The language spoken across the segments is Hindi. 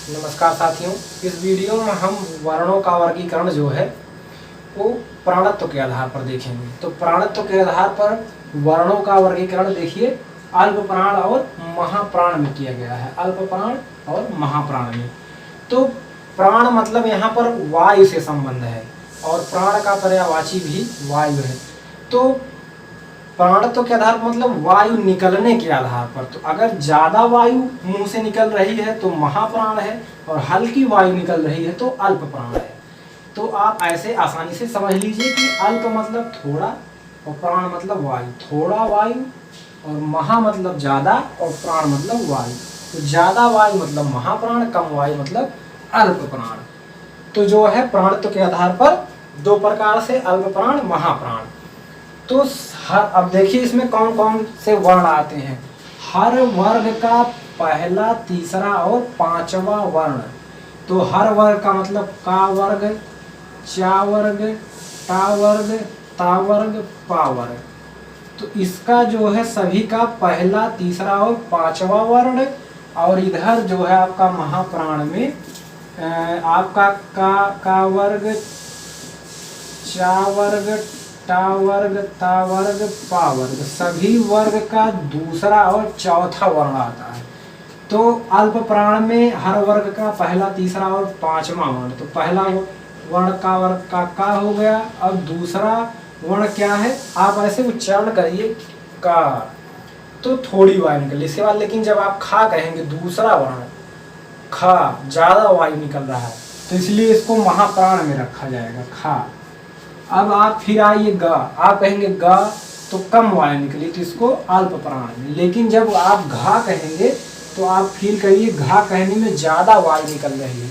नमस्कार साथियों, इस वीडियो में हम वर्णों का वर्गीकरण जो है वो प्राणत्व के आधार पर देखेंगे। तो प्राणत्व के आधार पर वर्णों का वर्गीकरण देखिए अल्प प्राण और महाप्राण में किया गया है। अल्प प्राण और महाप्राण में तो प्राण मतलब यहाँ पर वायु से संबंध है और प्राण का पर्यायवाची भी वायु है। तो प्राणत्व के आधार पर मतलब वायु निकलने के आधार पर, तो अगर ज्यादा वायु मुंह से निकल रही है तो महाप्राण है और हल्की वायु निकल रही है तो अल्प प्राण है। तो आप ऐसे आसानी से समझ लीजिए कि अल्प मतलब थोड़ा और प्राण मतलब वायु, थोड़ा वायु, और महा मतलब ज्यादा और प्राण मतलब वायु। तो ज्यादा वायु मतलब महाप्राण, कम वायु मतलब अल्प प्राण। तो जो है प्राणत्व के आधार पर दो प्रकार से अल्प प्राण, महाप्राण। तो अब देखिए इसमें कौन कौन से वर्ण आते हैं। हर वर्ग का पहला, तीसरा और पांचवा वर्ण। तो हर वर्ग का मतलब का वर्ग, चा वर्ग, टा वर्ग, ता वर्ग, पा वर्ग। तो इसका जो है सभी का पहला, तीसरा और पांचवा वर्ण। और इधर जो है आपका महाप्राण में आपका का वर्ग, चा वर्ग, टा वर्ग, ता वर्ग, पा वर्ग, सभी वर्ग का दूसरा और चौथा वर्ण आता है। तो अल्प प्राण में हर वर्ग का पहला, तीसरा और पांचवा वर्ण। तो पहला वर्ण का वर्ग का हो गया। अब दूसरा वर्ण क्या है, आप ऐसे उच्चारण करिए का, तो थोड़ी वायु निकल इसके बाद। लेकिन जब आप खा कहेंगे, दूसरा वर्ण खा, ज्यादा वायु निकल रहा है, तो इसलिए इसको महाप्राण में रखा जाएगा, खा। अब आप फिर आइए ग, आप कहेंगे ग तो कम वायु निकली, तो इसको अल्प प्राण में। लेकिन जब आप घा कहेंगे तो आप फील करिए घा कहने में ज्यादा वायु निकल रही है,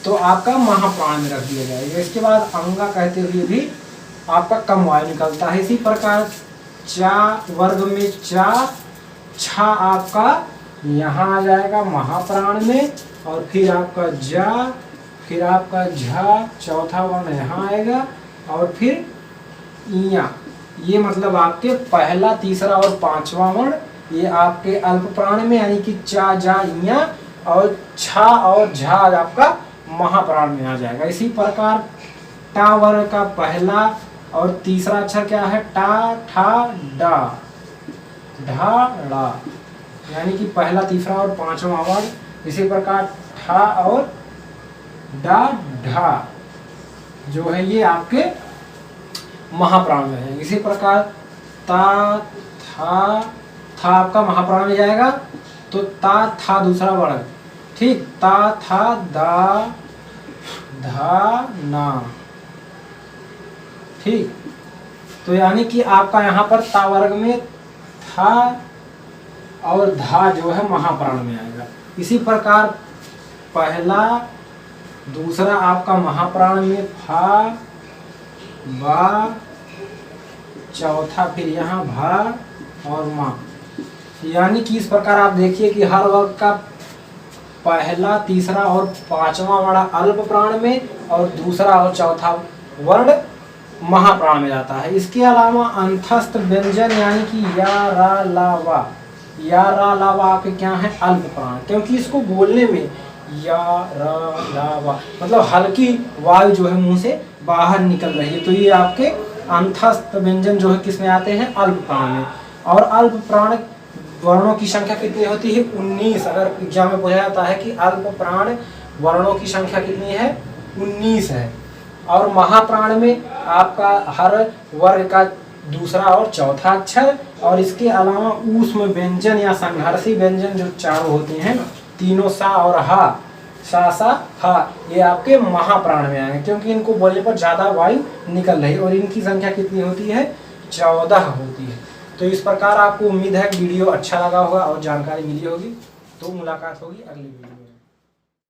तो आपका महाप्राण में रख दिया जाएगा। इसके बाद अंगा कहते हुए भी आपका कम वायु निकलता है। इसी प्रकार चा वर्ग में चा, छा आपका यहाँ आ जाएगा महाप्राण में, और फिर आपका जा, फिर आपका झा, चौथा वर्ण यहाँ आएगा, और फिर इया, ये मतलब आपके पहला, तीसरा और पांचवा वर्ण ये आपके अल्प प्राण में, यानी कि चा, जा, इया, और छा और झा आपका महाप्राण में आ जाएगा। इसी प्रकार टा वर्ग का पहला और तीसरा अक्षर क्या है, टा, ठा, डा, ढा, डा, यानी कि पहला, तीसरा और पांचवा वर्ण। इसी प्रकार ठा और डा, ढा जो है ये आपके महाप्राण में है। इसी प्रकार ता, था आपका महाप्राण में जाएगा, तो ता, था दूसरा वर्ण, ठीक, ता, था, दा, धा, ना, ठीक। तो यानी कि आपका यहाँ पर ता वर्ग में था और धा जो है महाप्राण में आएगा। इसी प्रकार पहला, दूसरा आपका महाप्राण में फा, बा, चौथा फिर यहाँ भा और माँ। यानी कि इस प्रकार आप देखिए कि हर वर्ग का पहला, तीसरा और पांचवा वर्ण अल्प प्राण में और दूसरा और चौथा वर्ण महाप्राण में जाता है। इसके अलावा अंतस्थ व्यंजन यानी कि या, रा, ला, वा, या, रा, ला, वा आपके क्या है, अल्प प्राण, क्योंकि इसको बोलने में या, रा, ला, वा मतलब हल्की वायु जो है मुंह से बाहर निकल रही है। तो ये आपके अंतस्थ व्यंजन जो है किसमें आते हैं, अल्प प्राण में। और अल्प प्राण वर्णों की संख्या कितनी होती है, 19। अगर एग्जाम में पूछा जाता है कि अल्प प्राण वर्णों की संख्या कितनी है, 19 है। और महाप्राण में आपका हर वर्ग का दूसरा और चौथा अक्षर, और इसके अलावा ऊष्म व्यंजन या संघर्षी व्यंजन जो चारों होते हैं, तीनों सा और हा, सा, सा, हा, ये आपके महाप्राण में आएंगे, क्योंकि इनको बोलने पर ज्यादा वायु निकल रही है। और इनकी संख्या कितनी होती है, 14 होती है। तो इस प्रकार आपको उम्मीद है वीडियो अच्छा लगा होगा और जानकारी मिली होगी। तो मुलाकात होगी अगली वीडियो में।